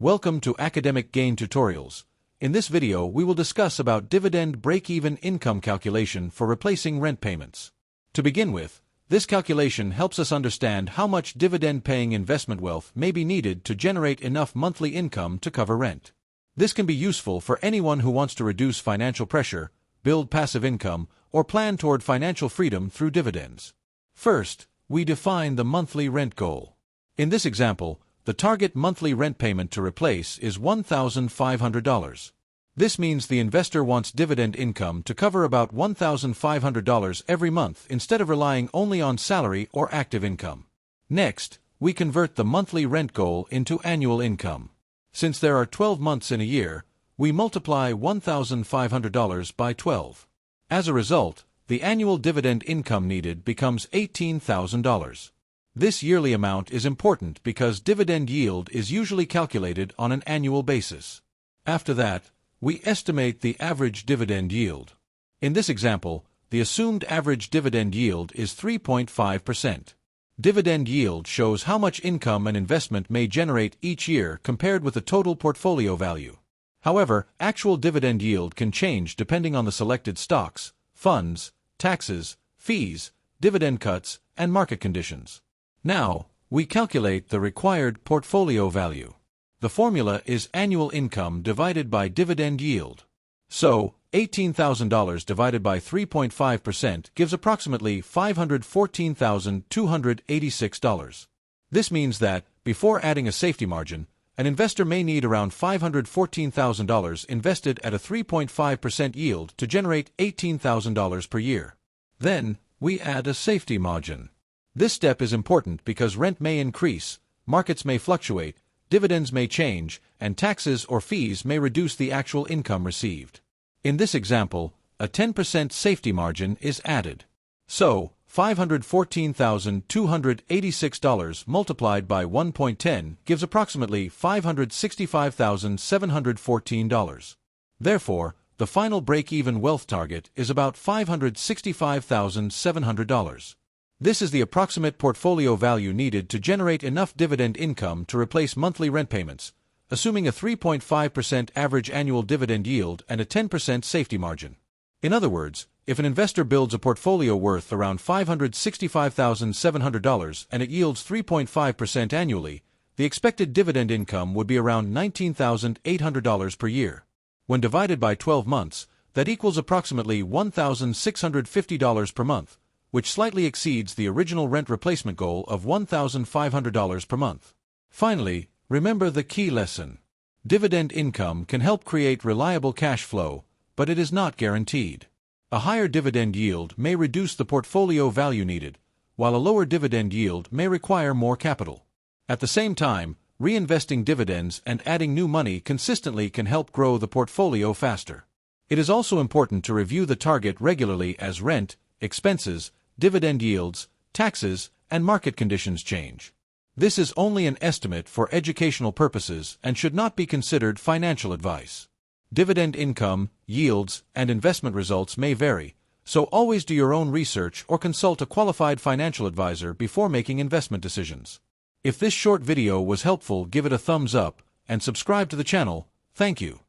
Welcome to Academic Gain Tutorials. In this video, we will discuss about dividend break-even income calculation for replacing rent payments. To begin with, this calculation helps us understand how much dividend-paying investment wealth may be needed to generate enough monthly income to cover rent. This can be useful for anyone who wants to reduce financial pressure, build passive income, or plan toward financial freedom through dividends. First, we define the monthly rent goal. In this example, the target monthly rent payment to replace is $1,500. This means the investor wants dividend income to cover about $1,500 every month instead of relying only on salary or active income. Next, we convert the monthly rent goal into annual income. Since there are 12 months in a year, we multiply $1,500 by 12. As a result, the annual dividend income needed becomes $18,000. This yearly amount is important because dividend yield is usually calculated on an annual basis. After that, we estimate the average dividend yield. In this example, the assumed average dividend yield is 3.5%. Dividend yield shows how much income an investment may generate each year compared with the total portfolio value. However, actual dividend yield can change depending on the selected stocks, funds, taxes, fees, dividend cuts, and market conditions. Now, we calculate the required portfolio value. The formula is annual income divided by dividend yield. So, $18,000 divided by 3.5% gives approximately $514,286. This means that, before adding a safety margin, an investor may need around $514,000 invested at a 3.5% yield to generate $18,000 per year. Then, we add a safety margin. This step is important because rent may increase, markets may fluctuate, dividends may change, and taxes or fees may reduce the actual income received. In this example, a 10% safety margin is added. So, $514,286 multiplied by 1.10 gives approximately $565,714. Therefore, the final break-even wealth target is about $565,700. This is the approximate portfolio value needed to generate enough dividend income to replace monthly rent payments, assuming a 3.5% average annual dividend yield and a 10% safety margin. In other words, if an investor builds a portfolio worth around $565,700 and it yields 3.5% annually, the expected dividend income would be around $19,800 per year. When divided by 12 months, that equals approximately $1,650 per month, which slightly exceeds the original rent replacement goal of $1,500 per month. Finally, remember the key lesson. Dividend income can help create reliable cash flow, but it is not guaranteed. A higher dividend yield may reduce the portfolio value needed, while a lower dividend yield may require more capital. At the same time, reinvesting dividends and adding new money consistently can help grow the portfolio faster. It is also important to review the target regularly as rent, expenses, dividend yields, taxes, and market conditions change. This is only an estimate for educational purposes and should not be considered financial advice. Dividend income, yields, and investment results may vary, so always do your own research or consult a qualified financial advisor before making investment decisions. If this short video was helpful, give it a thumbs up and subscribe to the channel. Thank you.